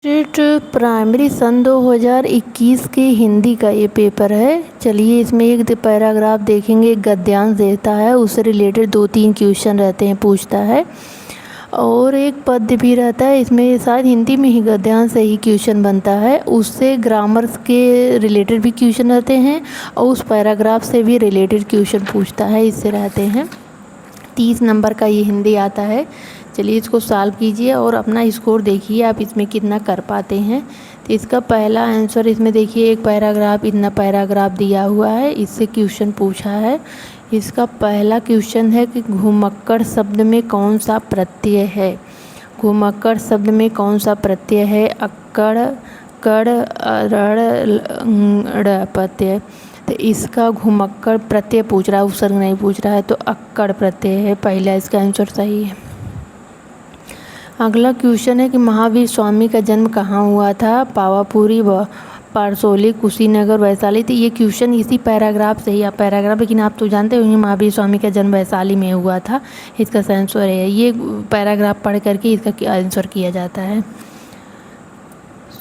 State primary सन 2021 के हिंदी का ये पेपर है। चलिए इसमें एक पैराग्राफ देखेंगे, एक गद्यांश देता है, उससे रिलेटेड 2-3 क्वेश्चन रहते हैं, पूछता है और एक पद्य भी रहता है। इसमें शायद हिंदी में ही गद्यांश से ही क्वेश्चन बनता है, उससे ग्रामर के रिलेटेड भी क्वेश्चन रहते हैं और उस पैराग्राफ से भी रिलेटेड क्वेश्चन पूछता है, इससे रहते हैं। 30 नंबर का ये हिंदी आता है। चलिए इसको सॉल्व कीजिए और अपना स्कोर देखिए आप इसमें कितना कर पाते हैं। तो इसका पहला आंसर इसमें देखिए, एक पैराग्राफ, इतना पैराग्राफ दिया हुआ है, इससे क्वेश्चन पूछा है। इसका पहला क्वेश्चन है कि घुमक्कड़ शब्द में कौन सा प्रत्यय है। घुमक्कड़ शब्द में कौन सा प्रत्यय है? अक्कड़, कड़, ड़ प्रत्यय। तो इसका घुमक्कड़ प्रत्यय पूछ रहा है, उपसर्ग नहीं पूछ रहा है, तो अक्कड़ प्रत्यय है। पहला इसका आंसर सही है। अगला क्वेश्चन है कि महावीर स्वामी का जन्म कहाँ हुआ था? पावापुरी, पारसोली, कुशीनगर, वैशाली। तो ये क्वेश्चन इसी पैराग्राफ से ही, आप पैराग्राफ, लेकिन आप तो जानते होंगे महावीर स्वामी का जन्म वैशाली में हुआ था। इसका आंसर है, ये पैराग्राफ पढ़ करके इसका आंसर किया जाता है।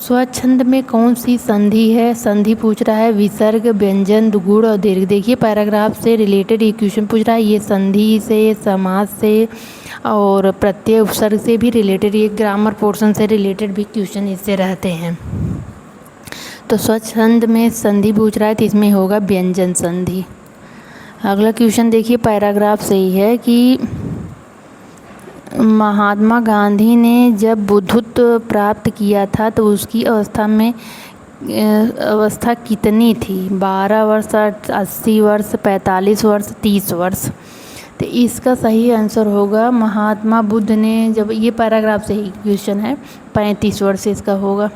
स्वच्छंद में कौन सी संधि है? संधि पूछ रहा है, विसर्ग, व्यंजन, गुण और दीर्घ। देखिए पैराग्राफ से रिलेटेड ये क्वेश्चन पूछ रहा है, ये संधि से, समास से और प्रत्यय उपसर्ग से भी रिलेटेड, ये ग्रामर पोर्शन से रिलेटेड भी क्वेश्चन इससे रहते हैं। तो स्वच्छंद में संधि पूछ रहा है, तो इसमें होगा व्यंजन संधि। अगला क्वेश्चन देखिए पैराग्राफ से ही है कि महात्मा गांधी ने जब बुद्धत्व प्राप्त किया था तो उसकी अवस्था कितनी थी? 12 वर्ष, 80 वर्ष, 45 वर्ष, 30 वर्ष। तो इसका सही आंसर होगा, महात्मा बुद्ध ने जब, ये पैराग्राफ से ही क्वेश्चन है, 35 वर्ष इसका होगा।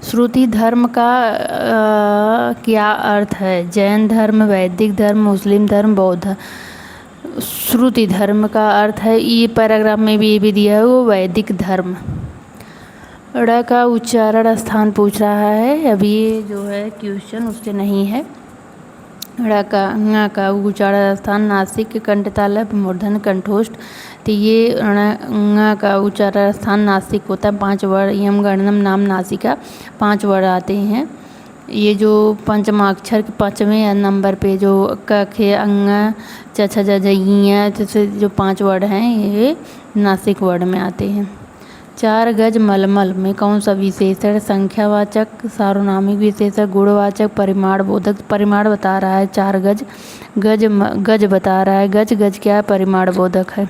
श्रुति धर्म का क्या अर्थ है? जैन धर्म, वैदिक धर्म, मुस्लिम धर्म, बौद्ध धर्म। श्रुति धर्म का अर्थ है, ये पैराग्राफ में भी ये भी दिया है, वो वैदिक धर्म। ड़ का उच्चारण स्थान पूछ रहा है, अभी ये जो है क्वेश्चन उससे नहीं है। ड़ का उच्चारण स्थान नासिक, कंठतालव, मूर्धन, कंठोष्ठ। तो ये ङ का उच्चारण स्थान नासिक होता है। 5 वर्ण, यम, गणनम, नाम, नासिका, 5 वर्ण आते हैं। ये जो पंचमाक्षर के 5वें नंबर पे जो क, ख, अंग, च, छ, ज, य, जैसे जो 5 वर्ण हैं, ये नासिक वर्ण में आते हैं। 4 गज मलमल में कौन सा विशेषण? संख्यावाचक, सार्वनामिक विशेषण, गुणवाचक, परिमाण बोधक। परिमाण बता रहा है 4 गज, गज बता रहा है, गज क्या है? परिमाण बोधक है।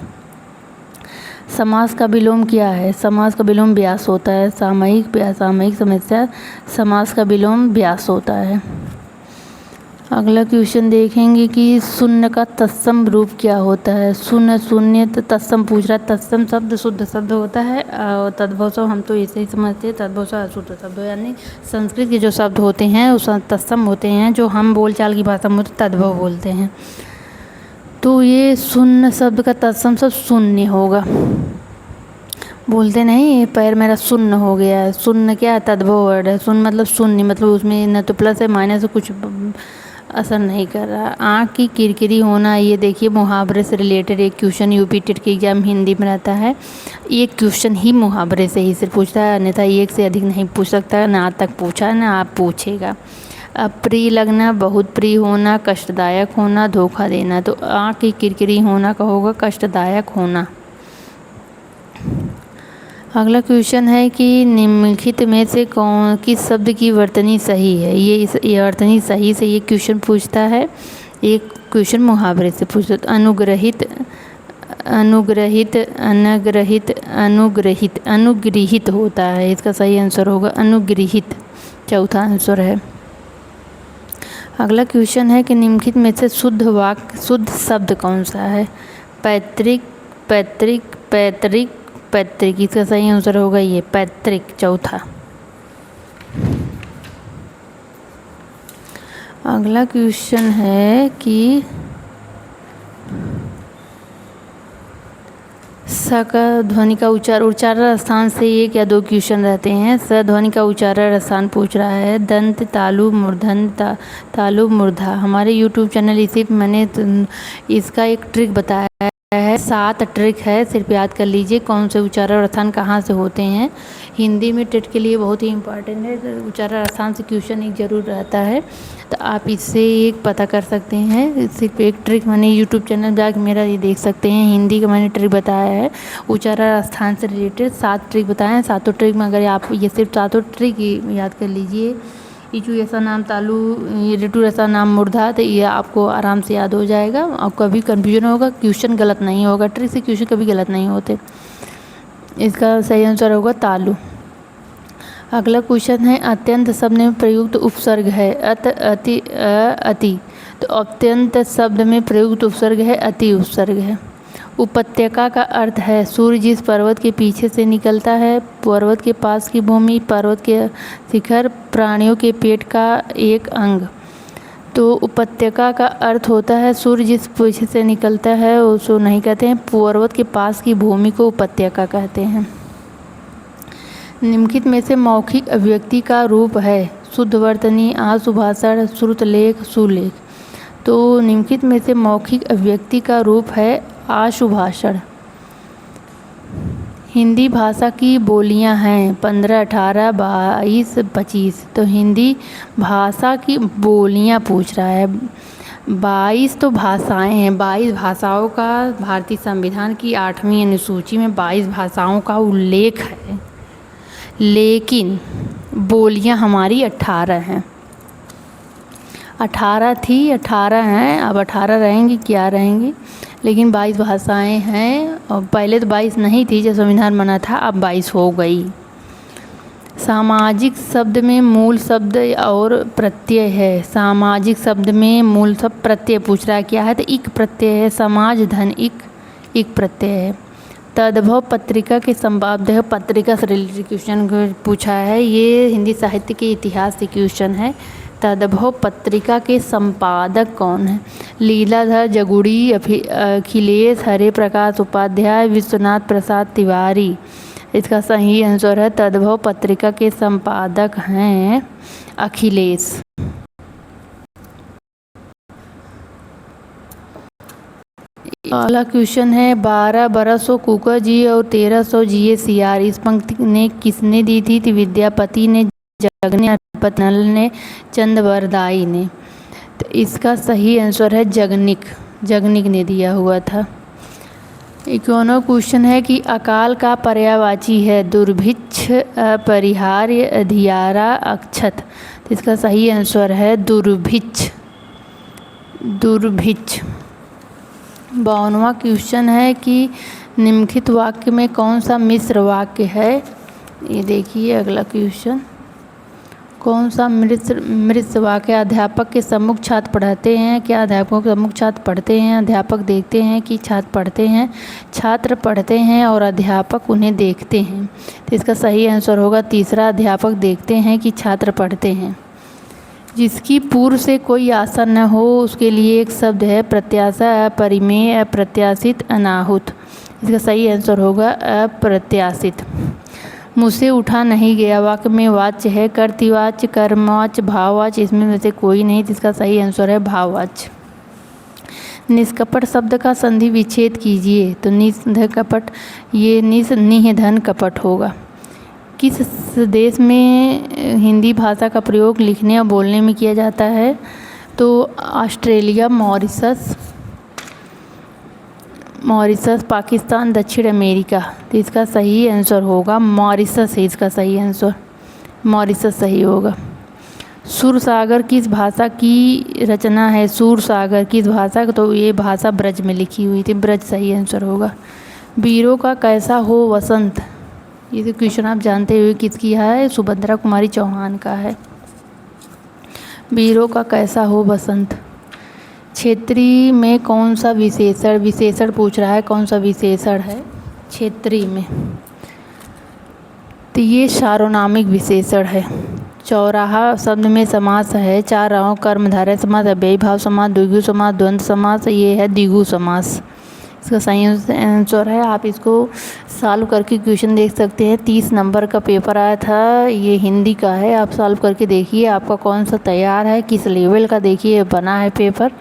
समास का विलोम क्या है? समास का विलोम व्यास होता है। सामयिक, असामयिक समस्या, समास का विलोम व्यास होता है। अगला क्वेश्चन देखेंगे कि शून्य का तत्सम रूप क्या होता है? शून्य, शून्य, तत्सम पूछ रहा है। तत्सम शब्द शुद्ध शब्द होता है और तद्भव शब्द हम तो ऐसे ही समझते हैं, तद्भव शब्द अशुद्ध शब्द, यानी संस्कृत के जो शब्द होते हैं उस तत्सम होते हैं, जो हम बोलचाल की भाषा में तद्भव बोलते हैं। तो ये शून्य शब्द का तत्सम शब्द शून्य होगा। बोलते नहीं, पैर मेरा शून्य हो गया है। शून्य क्या है? तद्भव वर्ड है। शून्य मतलब शून्य, मतलब उसमें न तो प्लस है माइनस है, कुछ असर नहीं कर रहा। आँख की किरकिरी होना, ये देखिए मुहावरे से रिलेटेड एक क्वेश्चन यूपी टेट के एग्जाम हिंदी में रहता है। एक क्वेश्चन ही मुहावरे से ही सिर्फ पूछता है, अन्यथा एक से अधिक नहीं पूछ सकता, ना आज तक पूछा ना आप पूछेगा। अप्रिय लगना, बहुत प्रिय होना, कष्टदायक होना, धोखा देना। तो आँख की किरकिरी होना का होगा कष्टदायक होना। अगला क्वेश्चन है कि निम्नलिखित में से किस शब्द की वर्तनी सही है? ये वर्तनी सही से ये क्वेश्चन पूछता है। एक क्वेश्चन मुहावरे से पूछता है। अनुग्रहित, अनुग्रहित, अनग्रहित, अनुग्रहित, अनुगृहित होता है। इसका सही आंसर होगा अनुगृहित, चौथा आंसर है। अगला क्वेश्चन है कि निम्नलिखित में से शुद्ध वाक्य, शुद्ध शब्द कौन सा है? पैतृक, पैतृक, पैतृक, पैतृक। इसका सही आंसर होगा ये पैतृक, चौथा। अगला क्वेश्चन है कि स का ध्वनि का उच्चारण स्थान से 1 या 2 क्वेश्चन रहते हैं। स ध्वनि का उच्चारण स्थान पूछ रहा है। दंत, तालु, मूर्धन, तालु, मूर्धा। हमारे YouTube चैनल इसी पे मैंने इसका एक ट्रिक बताया है। है 7 ट्रिक है, सिर्फ याद कर लीजिए कौन से उच्चारण और स्थान कहाँ से होते हैं। हिंदी में टेट के लिए बहुत ही इम्पॉर्टेंट है, तो उच्चारण स्थान से क्वेश्चन एक ज़रूर रहता है, तो आप इससे एक पता कर सकते हैं। सिर्फ एक ट्रिक मैंने यूट्यूब चैनल जाकर मेरा ये देख सकते हैं, हिंदी का मैंने ट्रिक बताया है, उच्चारण स्थान से रिलेटेड 7 ट्रिक बताए हैं। 7 ट्रिक में अगर आप ये सिर्फ 7 ट्रिक याद कर लीजिए, ईचू ऐसा नाम तालू, ऋतु ऐसा नाम मुर्धा, तो ये आपको आराम से याद हो जाएगा और कभी कन्फ्यूजन होगा, क्वेश्चन गलत नहीं होगा, ट्रिक से क्वेश्चन कभी गलत नहीं होते। इसका सही आंसर होगा तालु। अगला क्वेश्चन है अत्यंत शब्द में प्रयुक्त उपसर्ग है अत, अति, अति, तो अत्यंत शब्द में प्रयुक्त उपसर्ग है अति उपसर्ग है। उपत्यका का अर्थ है सूर्य जिस पर्वत के पीछे से निकलता है, पर्वत के पास की भूमि, पर्वत के शिखर, प्राणियों के पेट का एक अंग। तो उपत्यका का अर्थ होता है सूर्य जिस पीछे से निकलता है उसको नहीं कहते हैं, पर्वत के पास की भूमि को उपत्यका कहते हैं। निम्नलिखित में से मौखिक अभिव्यक्ति का रूप है शुद्धवर्तनी, आशुभाषण, श्रुतलेख, सुलेख। तो निम्नलिखित में से मौखिक अभिव्यक्ति का रूप है आशुभाषण। हिंदी भाषा की बोलियां हैं 15, 18, 22, 25। तो हिंदी भाषा की बोलियां पूछ रहा है, 22 तो भाषाएं हैं, 22 भाषाओं का भारतीय संविधान की 8वीं अनुसूची में 22 भाषाओं का उल्लेख है, लेकिन बोलियां हमारी 18 हैं। 18 थी, 18 हैं, अब 18 रहेंगी क्या रहेंगी, लेकिन 22 भाषाएं हैं। और पहले तो 22 नहीं थी जब संविधान बना था, अब 22 हो गई। सामाजिक शब्द में मूल शब्द और प्रत्यय है, सामाजिक शब्द में मूल शब्द प्रत्यय पूछ रहा है क्या है, तो इक प्रत्यय है, समाज धन इक प्रत्यय है। तद्भव पत्रिका के संपादक, पत्रिका से रिलेटेड क्वेश्चन पूछा है, ये हिंदी साहित्य के इतिहास से क्वेश्चन है। तद्भव पत्रिका के संपादक कौन है? लीलाधर जगुड़ी, अखिलेश हरे प्रकाश उपाध्याय, विश्वनाथ प्रसाद तिवारी। इसका सही आंसर है तद्भव पत्रिका के संपादक हैं अखिलेश। अगला क्वेश्चन है 12 बरसों कुकर जी और 1300 जिए सियार। इस पंक्ति ने किसने दी थी? विद्यापति ने, जग ने, नल ने, चंद्रवरदाई ने। तो इसका सही आंसर है जगनिक, जगनिक ने दिया हुआ था। एक और क्वेश्चन है कि अकाल का पर्यायवाची है दुर्भिक्ष, अपरिहार्य, अधियारा, अक्षत। तो इसका सही आंसर है दुर्भिक्ष, दुर्भिक्ष। 52वां क्वेश्चन है कि निम्नलिखित वाक्य में कौन सा मिश्र वाक्य है? ये देखिए अगला क्वेश्चन, कौन सा मिश्र वाक्य? अध्यापक के सम्मुख छात्र पढ़ते हैं, क्या अध्यापकों के सम्मुख छात्र पढ़ते हैं? अध्यापक देखते हैं कि छात्र पढ़ते हैं? छात्र पढ़ते हैं और अध्यापक उन्हें देखते हैं। तो इसका सही आंसर होगा तीसरा, अध्यापक देखते हैं कि छात्र पढ़ते हैं। जिसकी पूर्व से कोई आशा न हो उसके लिए एक शब्द है प्रत्याशा, अपरिमेय, अप्रत्याशित, अनाहुत। इसका सही आंसर होगा अप्रत्याशित। मुझसे उठा नहीं गया वाक्य में वाच्य है कर्तृवाच्य, कर्मवाच्य, भाववाच्य। इसमें में से कोई नहीं, जिसका सही आंसर है भाववाच्य। निष्कपट शब्द का संधि विच्छेद कीजिए। तो निष्कपट, ये निह धन कपट होगा। किस देश में हिंदी भाषा का प्रयोग लिखने और बोलने में किया जाता है? तो ऑस्ट्रेलिया, मॉरिशस, पाकिस्तान, दक्षिण अमेरिका। तो इसका सही आंसर होगा मॉरिशस है, इसका सही आंसर मॉरिशस सही होगा। सूरसागर किस भाषा की रचना है? सूरसागर किस भाषा? तो ये भाषा ब्रज में लिखी हुई थी, ब्रज सही आंसर होगा। वीरों का कैसा हो वसंत? ये तो क्वेश्चन आप जानते हुए किसकी है? सुभद्रा कुमारी चौहान का है। वीरों का कैसा हो बसंत। क्षेत्रीय में कौन सा विशेषण? विशेषण पूछ रहा है, कौन सा विशेषण है क्षेत्रीय में? तो ये सार्वनामिक विशेषण है। चौराहा शब्द में समास है, चार राहों, कर्मधारय समास, अव्ययी भाव समास, द्विगु समास, द्वंद्व समास। ये है द्विगु समास, इसका सही आंसर है। आप इसको सॉल्व करके क्वेश्चन देख सकते हैं। 30 नंबर का पेपर आया था, ये हिंदी का है। आप सॉल्व करके देखिए आपका कौन सा तैयार है, किस लेवल का देखिए बना है पेपर।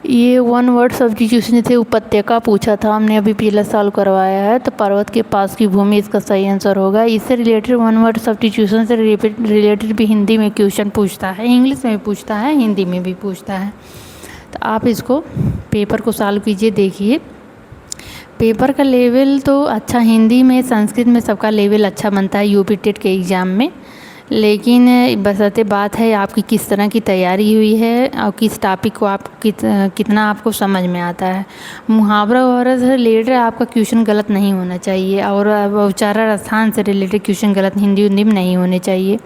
ये वन वर्ड सब्स्टिट्यूशन थे, उपत्यका पूछा था हमने, अभी पिछला साल करवाया है, तो पर्वत के पास की भूमि इसका सही आंसर होगा। इससे रिलेटेड वन वर्ड सब्स्टिट्यूशन से रिलेटेड भी हिंदी में क्वेश्चन पूछता है, इंग्लिश में भी पूछता है, हिंदी में भी पूछता है। तो आप इसको पेपर को सॉल्व कीजिए, देखिए पेपर का लेवल तो अच्छा, हिंदी में संस्कृत में सबका लेवल अच्छा बनता है यूपी टेट के एग्ज़ाम में, लेकिन बशर्ते बात है आपकी किस तरह की तैयारी हुई है और किस टॉपिक को आप कितना आपको समझ में आता है। मुहावरा वगैरह से रिलेटेड आपका क्वेश्चन गलत नहीं होना चाहिए, और उच्चारण स्थान से रिलेटेड क्वेश्चन गलत हिंदी में नहीं होने चाहिए।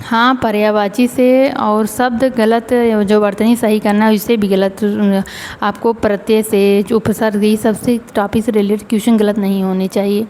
हाँ, पर्यायवाची से और शब्द गलत जो वर्तनी सही करना है उससे भी गलत, आपको प्रत्यय से जो उपसर्ग, ये सबसे टॉपिक से रिलेटेड क्वेश्चन गलत नहीं होने चाहिए।